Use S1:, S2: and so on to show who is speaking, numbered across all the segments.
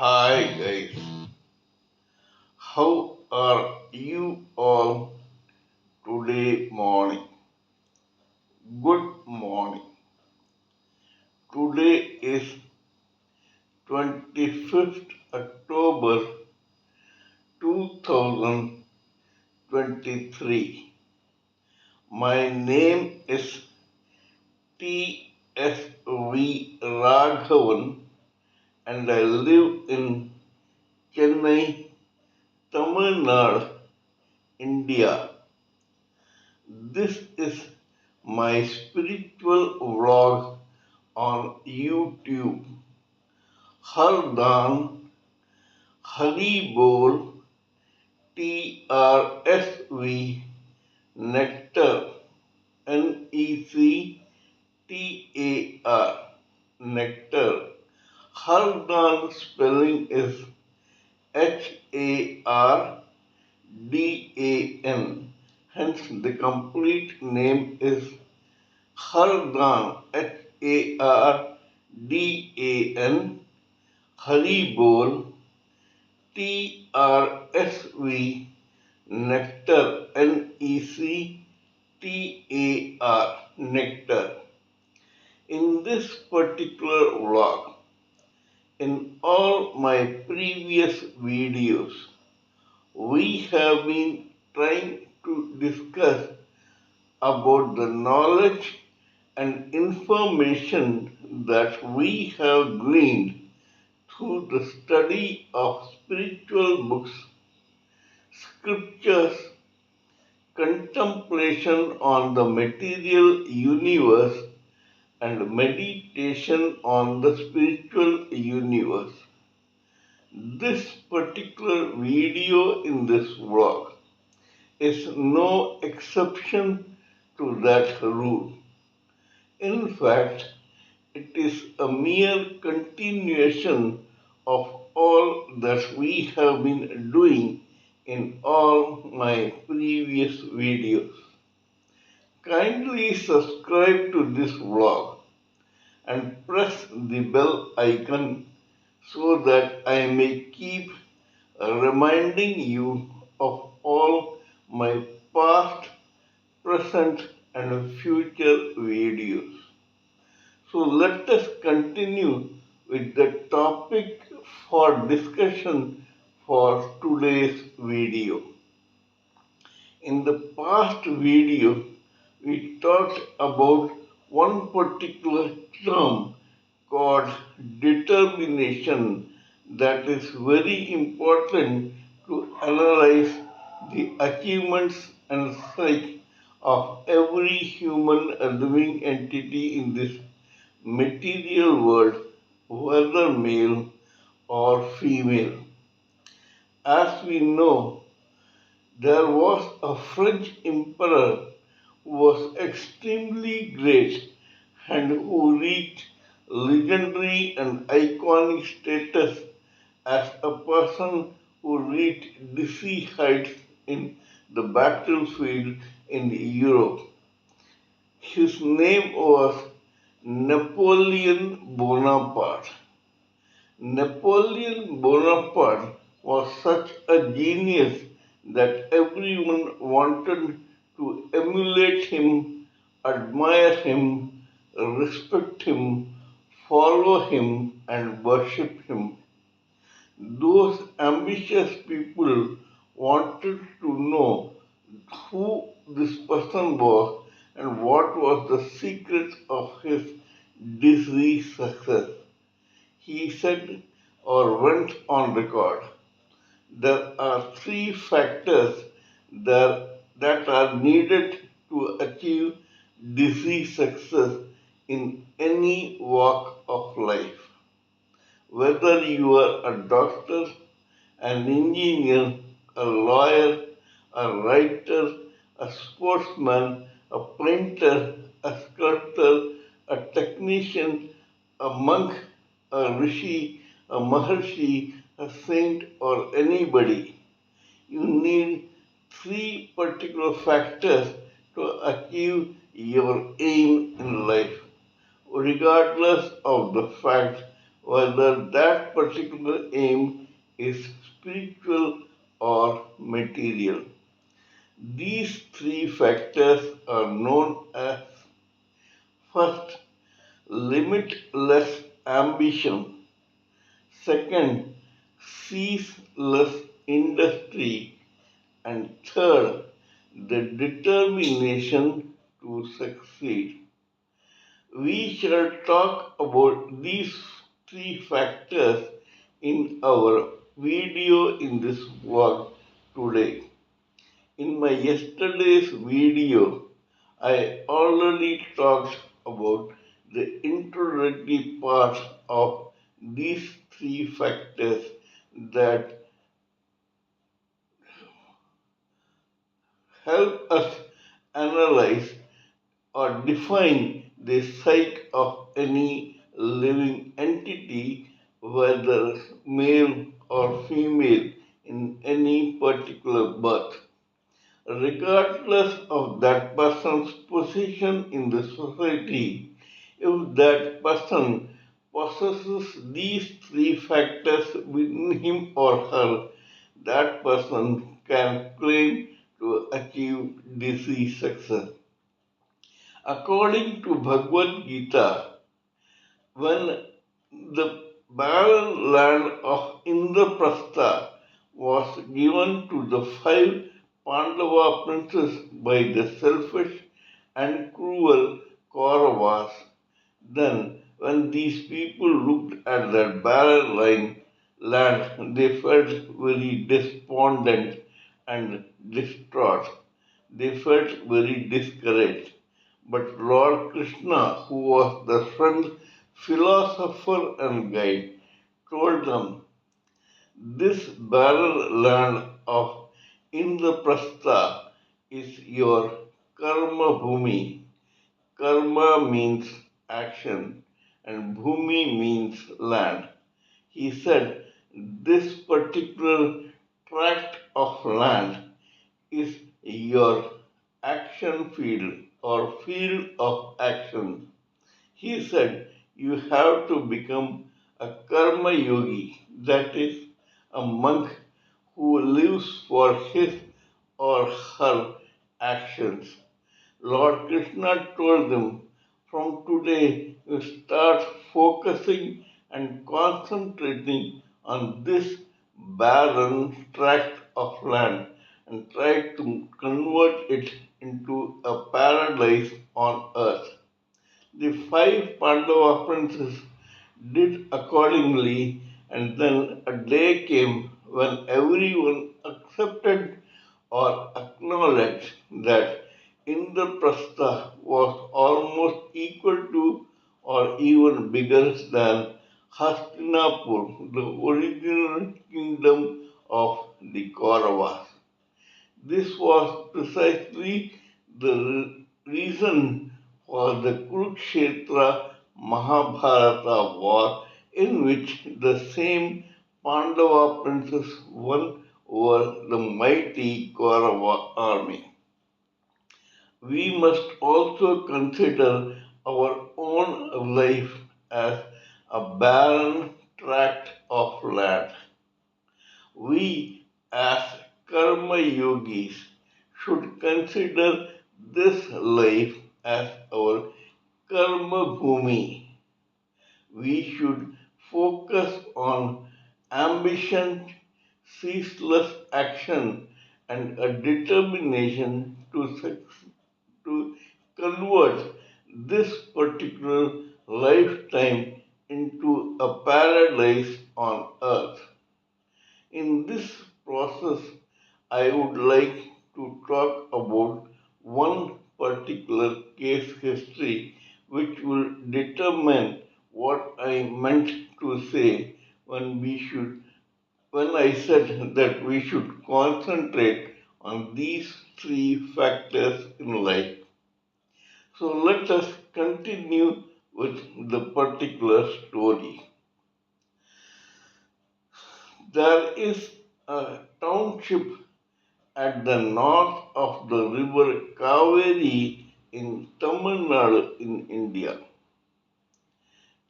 S1: Hi guys, how are you all today morning? Good morning. Today is 25th October 2023. My name is T.S.V. Raghavan and I live in Chennai, Tamil Nadu, India. This is my spiritual vlog on YouTube. Hardan Haribol TRSV Nectar NECTAR Nectar. Hardan spelling is HARDAN. Hence the complete name is Hardan HARDAN Haribol TRSV Nectar NECTAR Nectar. In this particular vlog, in all my previous videos, we have been trying to discuss about the knowledge and information that we have gleaned through the study of spiritual books, scriptures, contemplation on the material universe, and meditation on the spiritual universe. This particular video in this vlog is no exception to that rule. In fact, it is a mere continuation of all that we have been doing in all my previous videos. Kindly subscribe to this vlog and press the bell icon so that I may keep reminding you of all my past, present, and future videos. So let us continue with the topic for discussion for today's video. In the past video, we talked about one particular term called determination that is very important to analyze the achievements and psyche of every human living entity in this material world, whether male or female. As we know, there was a French emperor who was extremely great and who reached legendary and iconic status as a person who reached dizzy heights in the battlefield in Europe. His name was Napoleon Bonaparte. Napoleon Bonaparte was such a genius that everyone wanted to emulate him, admire him, respect him, follow him, and worship him. Those ambitious people wanted to know who this person was and what was the secret of his dizzy success. He said or went on record, there are three factors that are needed to achieve dizzy success in any walk of life. Whether you are a doctor, an engineer, a lawyer, a writer, a sportsman, a painter, a sculptor, a technician, a monk, a rishi, a maharshi, a saint, or anybody. You need three particular factors to achieve your aim in life, regardless of the fact whether that particular aim is spiritual or material. These three factors are known as: first, limitless ambition; second, ceaseless industry; and third, the determination to succeed. We shall talk about these three factors in our video in this vlog today. In my yesterday's video, I already talked about the introductory part of these three factors that help us analyze or define the psyche of any living entity, whether male or female, in any particular birth. Regardless of that person's position in the society, if that person possesses these three factors within him or her, that person can claim to achieve disease success. According to Bhagavad Gita, when the barren land of Indraprastha was given to the five Pandava princes by the selfish and cruel Kauravas, then when these people looked at that land, they felt very despondent and distraught. They felt very discouraged. But Lord Krishna, who was the friend, philosopher, and guide, told them, "This barren land of Indraprastha is your karma bhumi." Karma means action, and bhumi means land. He said, "This particular tract of land is your action field or field of action." He said, "You have to become a karma yogi, that is, a monk who lives for his or her actions." Lord Krishna told them, "From today you start focusing and concentrating on this barren tract of land and try to convert it into a paradise on earth." The five Pandava princes did accordingly, and then a day came when everyone accepted or acknowledged that Indraprastha was almost equal to or even bigger than Hastinapur, the original kingdom of the Kauravas. This was precisely the reason for the Kurukshetra Mahabharata war, in which the same Pandava princes won over the mighty Kaurava army. We must also consider our own life as a barren tract of land. We, as karma yogis, should consider this life as our karma bhumi. We should focus on ambition, ceaseless action, and a determination to convert this particular lifetime into a paradise on earth. In this process, I would like to talk about one particular case history which will determine what I meant to say when I said that we should concentrate on these three factors in life. So let us continue with the particular story. There is a township at the north of the river Kaveri in Tamil Nadu in India.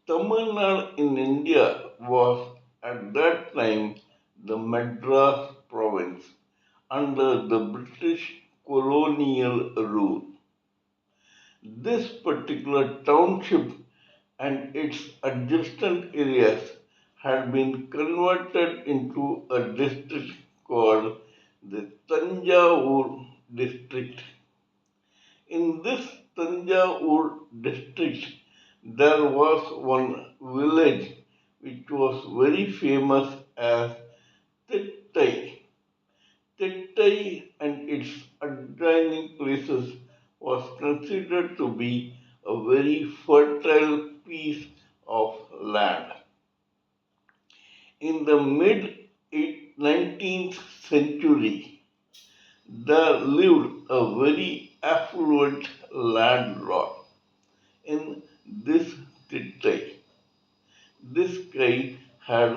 S1: Tamil Nadu in India was at that time the Madras province under the British colonial rule. This particular township and its adjacent areas had been converted into a district called the Tanjavur district. In this Tanjavur district, there was one village which was very famous as Tittai. Tittai and its adjoining places was considered to be a very fertile piece of land. In the mid 19th century, there lived a very affluent landlord in this Tittai. This guy had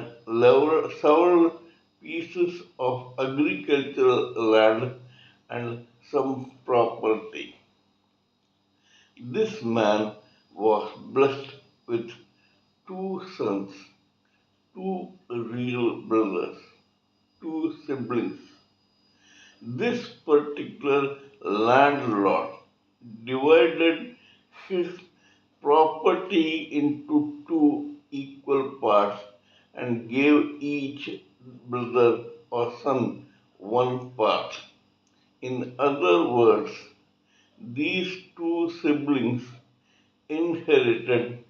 S1: several pieces of agricultural land and some property. This man was blessed with two sons, two real brothers, two siblings. This particular landlord divided his property into two equal parts and gave each brother or son one part. In other words, these two siblings inherited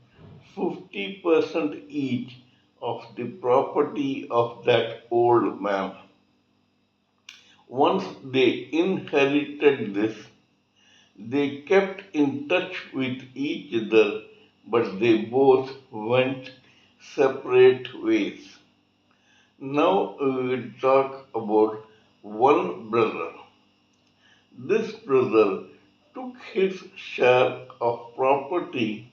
S1: 50% each of the property of that old man. Once they inherited this, they kept in touch with each other, but they both went separate ways. Now we will talk about one brother. This brother took his share of property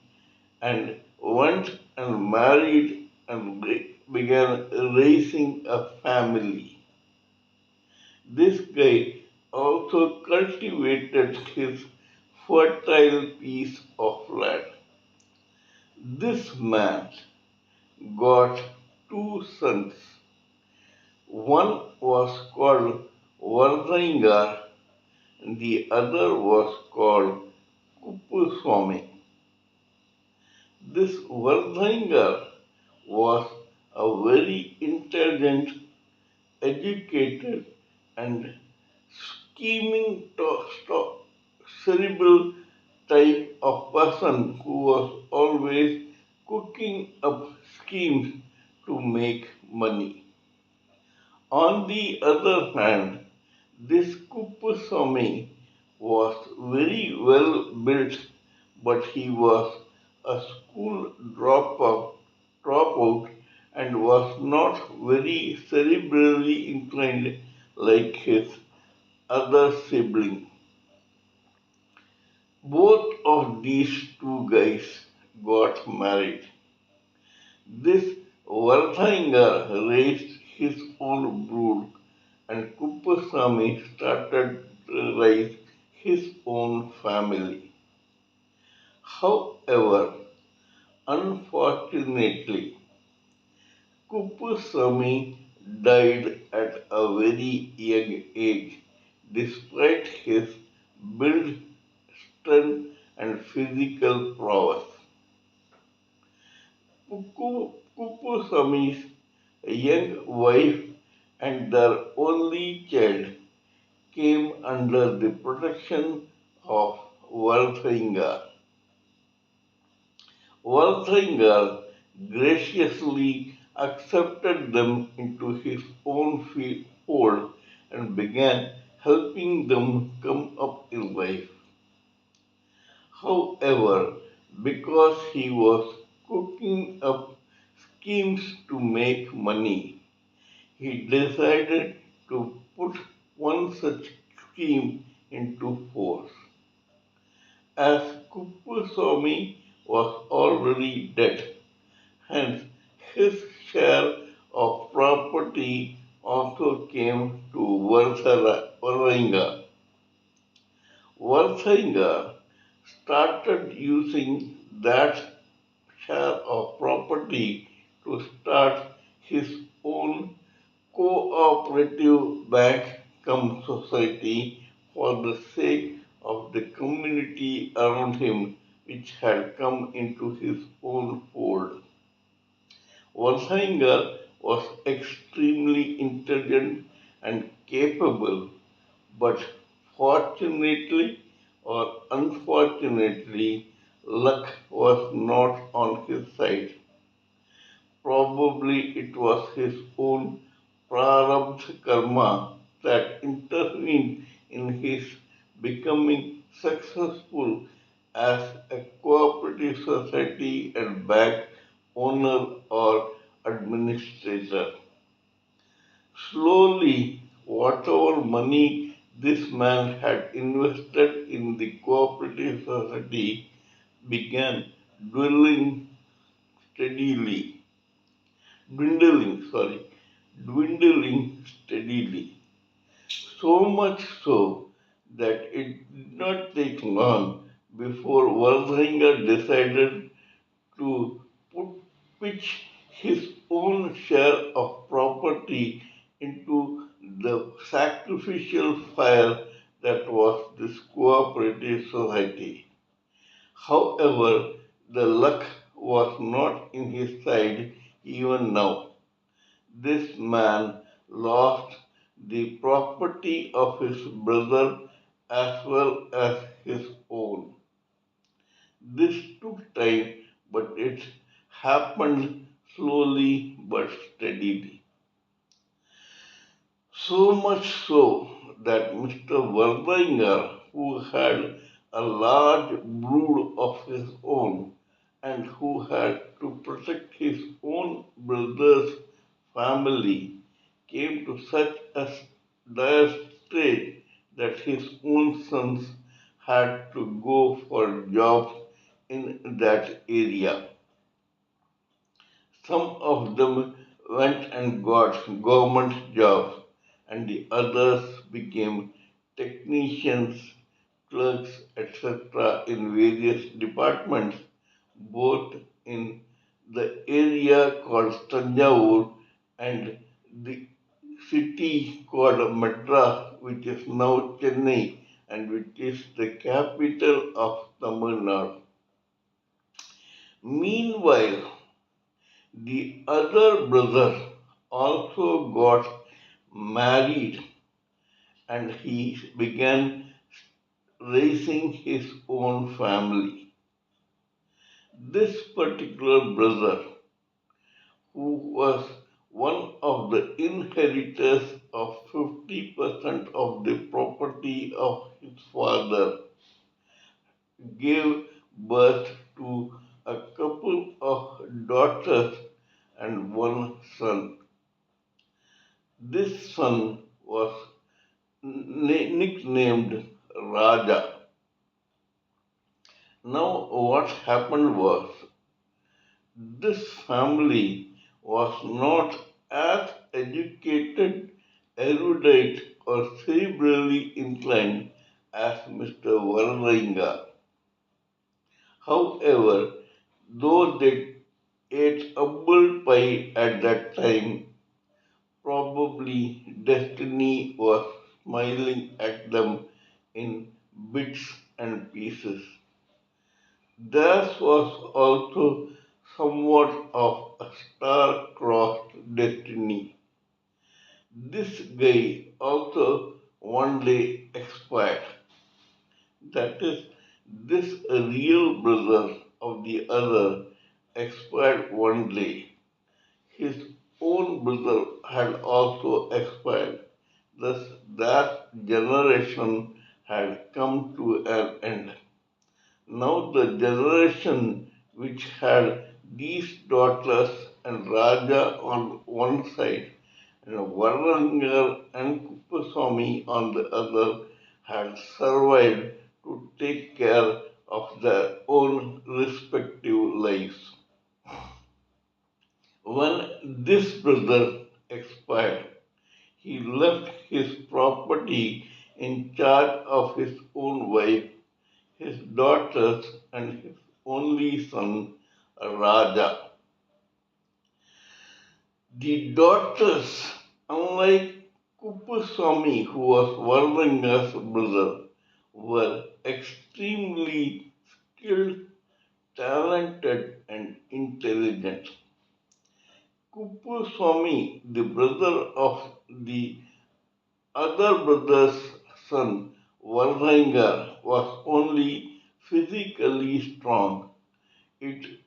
S1: and went and married and began raising a family. This guy also cultivated his fertile piece of land. This man got two sons. One was called Vardhangar and the other was called Kuppuswamy. This Vardhangar was a very intelligent, educated, and scheming, cerebral type of person who was always cooking up schemes to make money. On the other hand, this Kuppuswamy was very well built, but he was a school dropout and was not very cerebrally inclined like his other sibling. Both of these two guys got married. This Vardhangar raised his own brood and Kuppuswamy started to raise his own family. However, unfortunately, Kuppuswamy died at a very young age despite his build, strength, and physical prowess. Kuppuswamy's young wife and their only child came under the protection of Vardhangar. Vardhangal graciously accepted them into his own fold and began helping them come up in life. However, because he was cooking up schemes to make money, he decided to put one such scheme into force. As Kuppuswamy was already dead, hence his share of property also came to Vardhanga. Vardhanga started using that share of property to start his own cooperative bank cum society for the sake of the community around him which had come into his own fold. Walsinger was extremely intelligent and capable, but fortunately or unfortunately, luck was not on his side. Probably it was his own prarabdha karma that intervened in his becoming successful as a cooperative society and bank owner or administrator. Slowly, whatever money this man had invested in the cooperative society began dwindling steadily, sorry, dwindling steadily. So much so that it did not take long before Worthington decided to put, pitch his own share of property into the sacrificial fire that was this cooperative society. However, the luck was not in his side even now. This man lost the property of his brother as well as his own. This took time, but it happened slowly but steadily. So much so that Mr. Wardinger, who had a large brood of his own and who had to protect his own brother's family, came to such a dire strait that his own sons had to go for jobs in that area. Some of them went and got government jobs, and the others became technicians, clerks, etc., in various departments, both in the area called Tanjavur and the city called Madras, which is now Chennai and which is the capital of Tamil Nadu. Meanwhile, the other brother also got married and he began raising his own family. This particular brother, who was one of the inheritors of 50% of the property of his father, gave birth to a couple of daughters and one son. This son was nicknamed Raja. Now, what happened was this family was not as educated, erudite, or cerebrally inclined as Mr. Varalinga. However, though they ate humble pie at that time, probably destiny was smiling at them in bits and pieces. Theirs was also somewhat of a star-crossed destiny. This guy also one day expired. That is, this real brother of the other expired one day. His own brother had also expired. Thus, that generation had come to an end. Now, the generation which had these daughters and Raja on one side and Vararangar and Kuppaswamy on the other had survived to take care of their own respective lives. When this brother expired, he left his property in charge of his own wife, his daughters, and his only son, Raja. The daughters, unlike Kuppuswamy, who was Vardhanga's brother, were extremely skilled, talented, and intelligent. Kuppuswamy, the brother of the other brother's son, Vardhangar, was only physically strong. It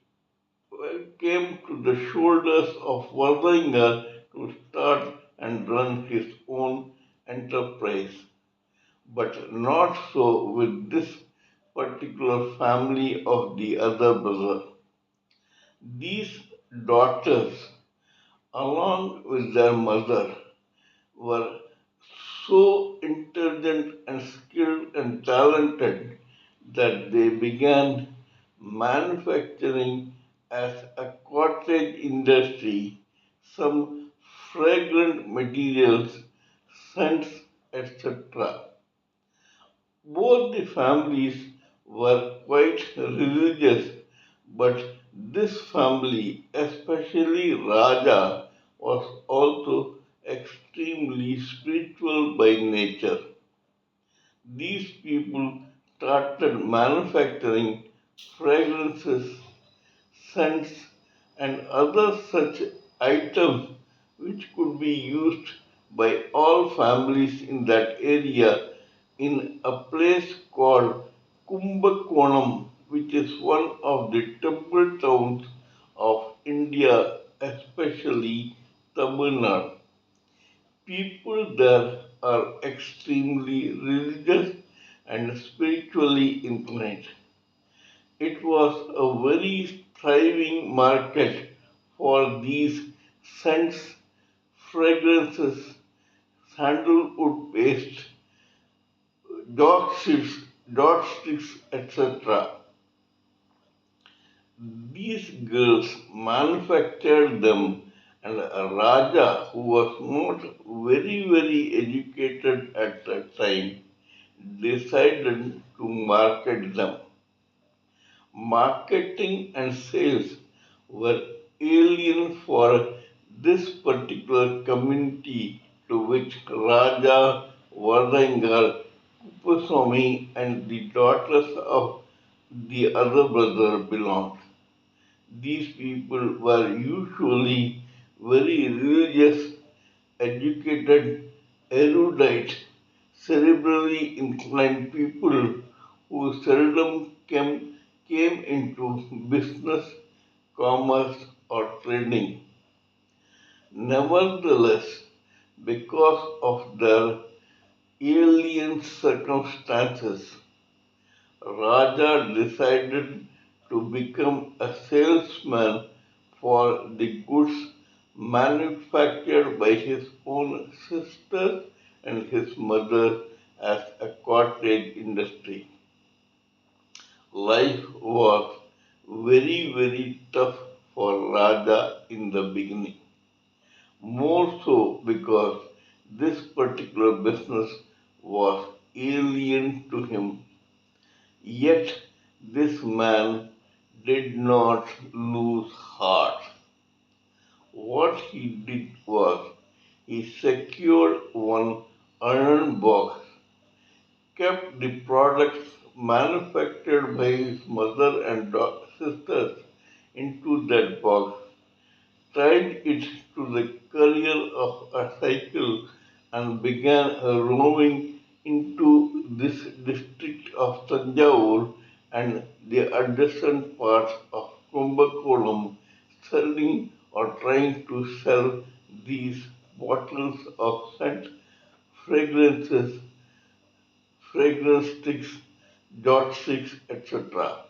S1: came to the shoulders of Vardhangar to start and run his own enterprise. But not so with this particular family of the other brother. These daughters, along with their mother, were so intelligent and skilled and talented that they began manufacturing as a cottage industry some fragrant materials, scents, etc. Both the families were quite religious, but this family, especially Raja, was also extremely spiritual by nature. These people started manufacturing fragrances, scents, and other such items which could be used by all families in that area in a place called Kumbakonam, which is one of the temple towns of India, especially Tamil Nadu. People there are extremely religious and spiritually inclined. It was a very thriving market for these scents, fragrances, sandalwood paste, dot sticks, etc. These girls manufactured them, and a Raja who was not very educated at that time decided to market them. Marketing and sales were alien for this particular community to which Raja, Vardhangal, Kuppuswamy, and the daughters of the other brother belonged. These people were usually very religious, educated, erudite, cerebrally inclined people who seldom came into business, commerce, or trading. Nevertheless, because of their alien circumstances, Raja decided to become a salesman for the goods manufactured by his own sister and his mother as a cottage industry. Life was very tough for Raja in the beginning, more so because this particular business was alien to him. Yet this man did not lose heart. What he did was he secured one iron box, kept the products manufactured by his mother and sisters into that box, tied it to the career of a cycle, and began roaming into this district of Tanjavur and the adjacent parts of Kumbakonam, selling or trying to sell these bottles of scent, fragrances, fragrance sticks, dot sticks, etc.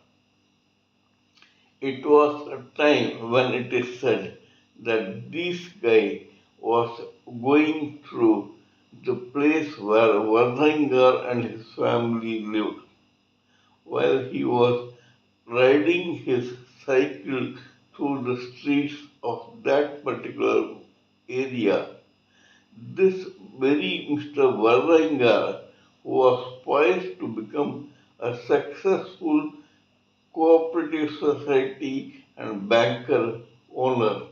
S1: It was a time when it is said that this guy was going through the place where Vardhangar and his family lived. While he was riding his cycle through the streets of that particular area, this very Mr. Vardhangar, who was poised to become a successful cooperative society and banker owner,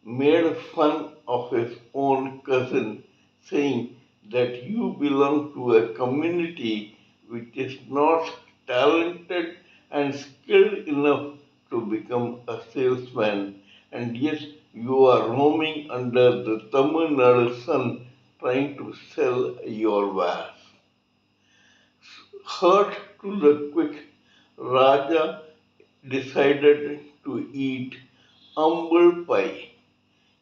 S1: made fun of his own cousin, saying that you belong to a community which is not talented and skilled enough to become a salesman, and yet you are roaming under the Tamil Nadu sun trying to sell your wares. Hurt to the quick, Raja decided to eat humble pie.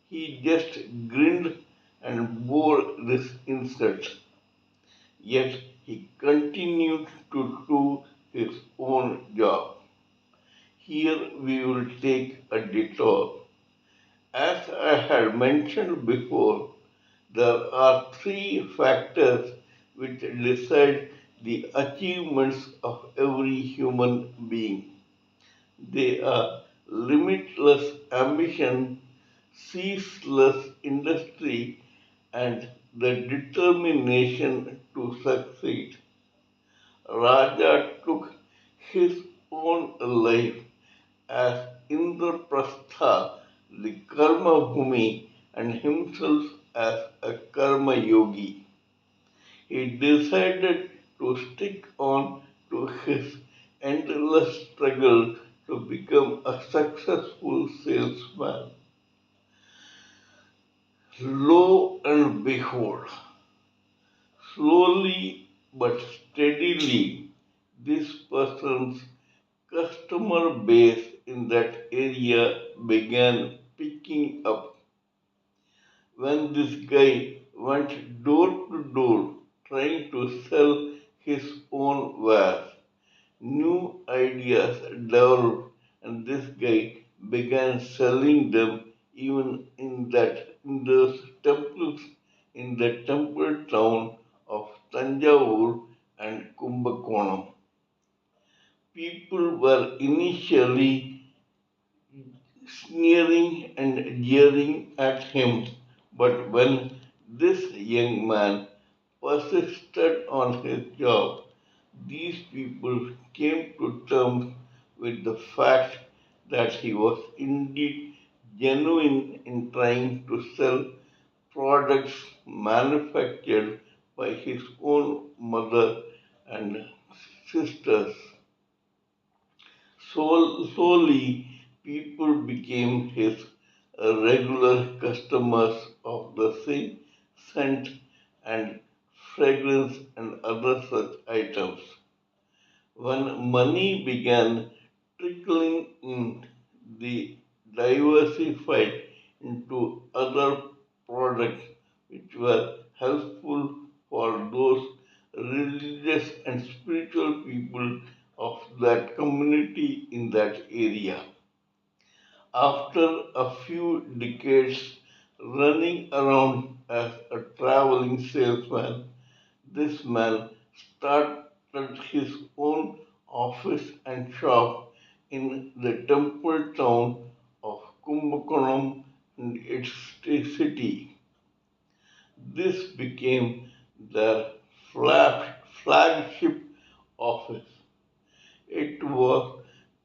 S1: He just grinned and bore this insult, yet he continued to do his own job. Here we will take a detour. As I had mentioned before, there are three factors which decide the achievements of every human being. They are limitless ambition, ceaseless industry, and the determination to succeed. Raja took his own life as Indraprastha, the Karma Bhumi, and himself as a Karma Yogi. He decided to stick on to his endless struggle to become a successful salesman. Lo and behold, slowly but steadily, this person's customer base in that area began picking up. When this guy went door to door trying to sell his own wares, new ideas developed, and this guy began selling them even in those temples in the temple town of Tanjavur and Kumbakonam. People were initially sneering and jeering at him, but when this young man persisted on his job, these people came to terms with the fact that he was indeed genuine in trying to sell products manufactured by his own mother and sisters. Slowly, people became his regular customers of the same scent and fragrance and other such items. When money began trickling in, they diversified into other products which were helpful for those religious and spiritual people of that community in that area. After a few decades running around as a traveling salesman, this man started his own office and shop in the temple town of Kumbakonam and its city. This became their flagship office. It was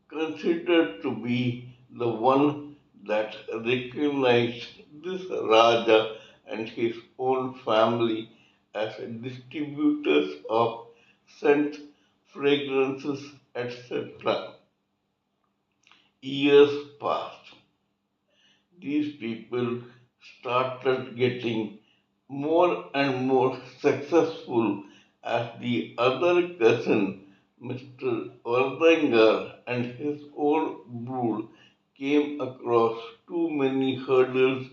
S1: considered to be the one that recognized this Raja and his own family as distributors of scent, fragrances, etc. Years passed. These people started getting more and more successful as the other cousin, Mr. Vardangar, and his own brood came across too many hurdles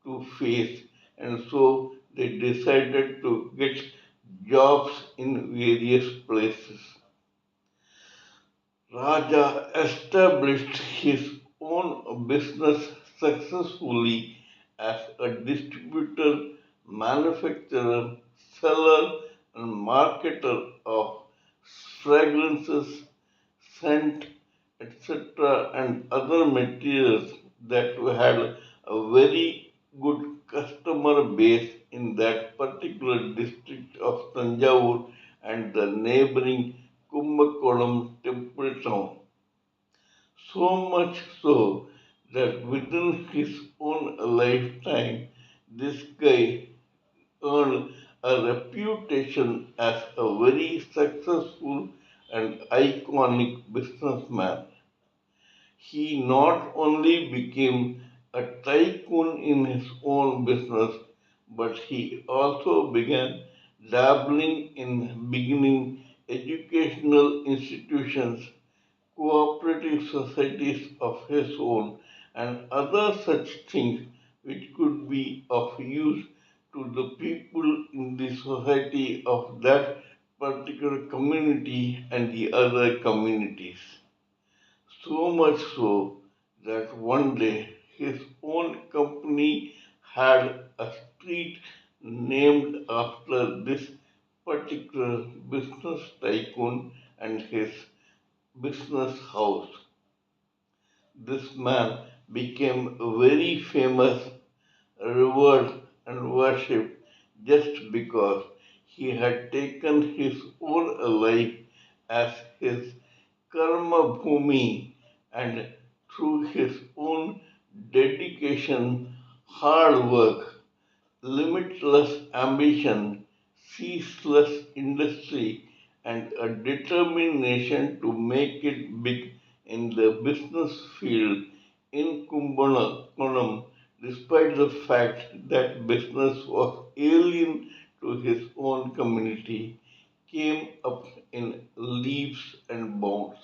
S1: to face, and so they decided to get jobs in various places. Raja established his own business successfully as a distributor, manufacturer, seller, and marketer of fragrances, scent, etc., and other materials that had a very good customer base in that particular district of Tanjavur and the neighboring Kumbakonam temple town. So much so that within his own lifetime, this guy earned a reputation as a very successful and iconic businessman. He not only became a tycoon in his own business, but he also began dabbling in beginning educational institutions, cooperative societies of his own, and other such things which could be of use to the people in the society of that particular community and the other communities. So much so that one day his own company had a street named after this particular business tycoon and his business house. This man became very famous, revered, and worshipped just because he had taken his own life as his karma bhumi and through his own dedication, hard work, limitless ambition, ceaseless industry, and a determination to make it big in the business field in Kumbakonam, despite the fact that business was alien to his own community, came up in leaps and bounds.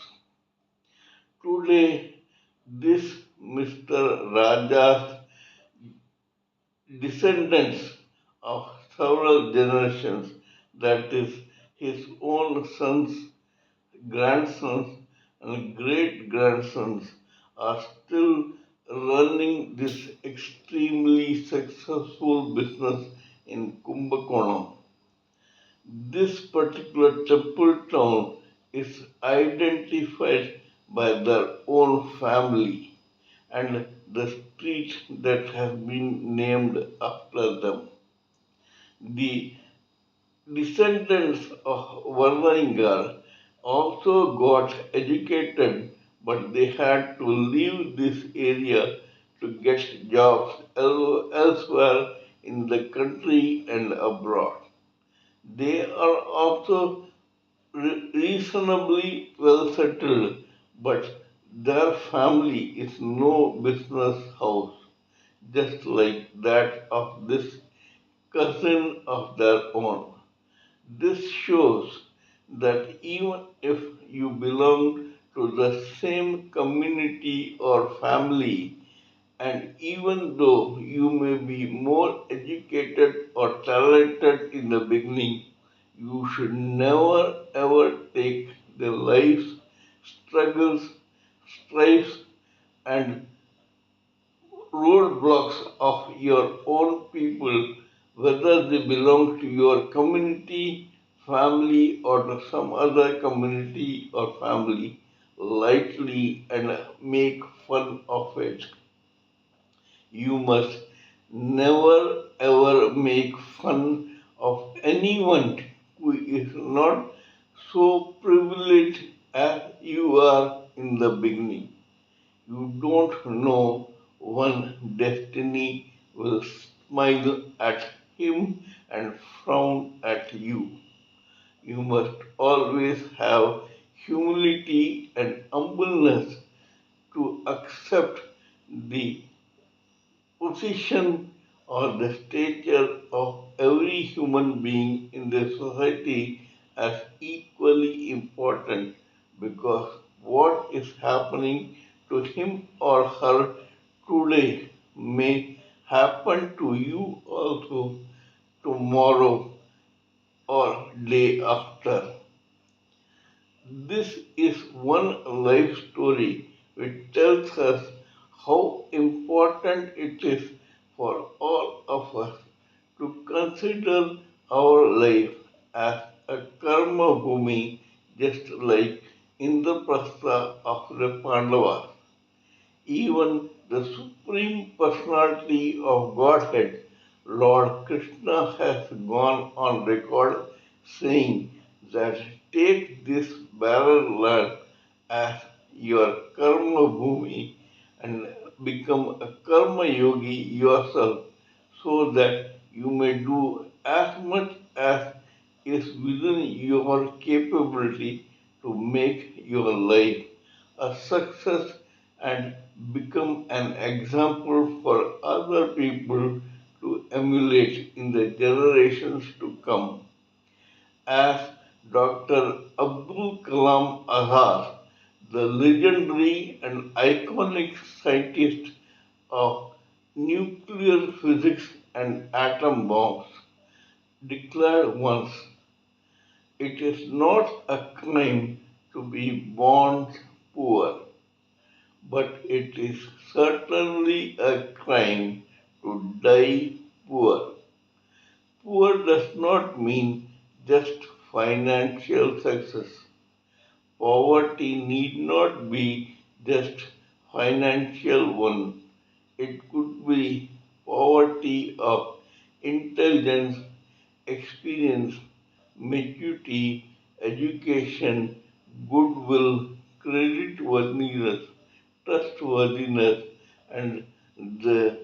S1: Today, this Mr. Raja's descendants of several generations, that is, his own sons, grandsons, and great grandsons, are still running this extremely successful business in Kumbakonam. This particular temple town is identified by their own family and the street that has been named after them. The descendants of Varnaingar also got educated, but they had to leave this area to get jobs elsewhere in the country and abroad. They are also reasonably well settled, but their family is no business house, just like that of this cousin of their own. This shows that even if you belong to the same community or family, and even though you may be more educated or talented in the beginning, you should never ever take the lives, struggles, strifes, and roadblocks of your own people, whether they belong to your community, family, or to some other community or family, lightly and make fun of it. You must never ever make fun of anyone who is not so privileged as you are in the beginning. You don't know when destiny will smile at him and frown at you. You must always have humility and humbleness to accept the position or the stature of every human being in the society as equally important, because what is happening to him or her today may happen to you also tomorrow or day after. This is one life story which tells us how important it is for all of us to consider our life as a karma bhumi, just like in the prastha of the Pandavas. Even the Supreme Personality of Godhead, Lord Krishna, has gone on record saying that take this barren land as your karma bhumi and become a karma yogi yourself so that you may do as much as is within your capability to make your life a success and become an example for other people to emulate in the generations to come. As Dr. Abdul Kalam Azad, the legendary and iconic scientist of nuclear physics and atom bombs, declared once, it is not a crime to be born poor, but it is certainly a crime to die poor. Poor does not mean just financial success. Poverty need not be just financial one. It could be poverty of intelligence, experience, maturity, education, goodwill, creditworthiness, trustworthiness, and the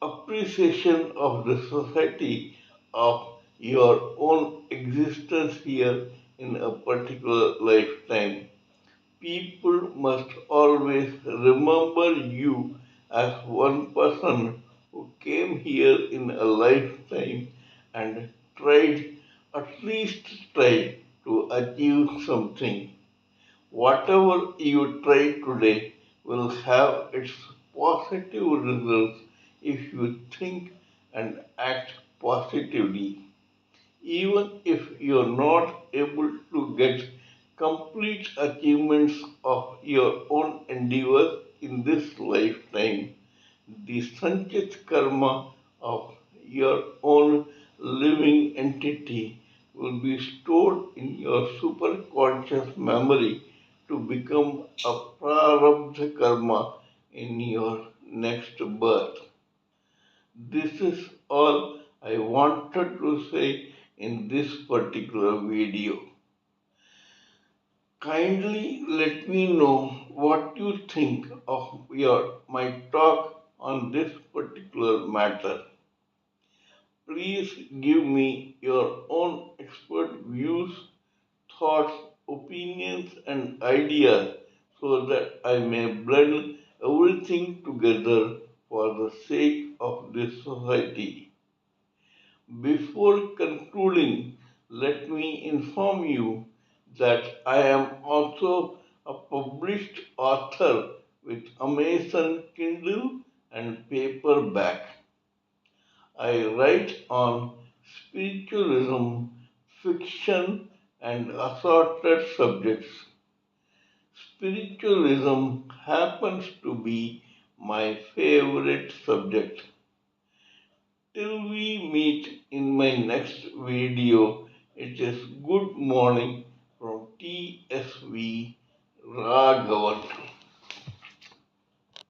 S1: appreciation of the society of your own existence here in a particular lifetime. People must always remember you as one person who came here in a lifetime and tried, at least tried, to achieve something. Whatever you try today will have its positive results if you think and act positively. Even if you're not able to get complete achievements of your own endeavors in this lifetime, the Sanchit karma of your own living entity will be stored in your superconscious memory to become a prarabdha karma in your next birth. This is all I wanted to say in this particular video. Kindly let me know what you think of my talk on this particular matter. Please give me your own expert views, thoughts, opinions, and ideas so that I may blend everything together for the sake of this society. Before concluding, let me inform you that I am also a published author with Amazon Kindle and paperback. I write on spiritualism, fiction, and assorted subjects. Spiritualism happens to be my favorite subject. Till we meet in my next video, it is good morning from TSV Raghavan.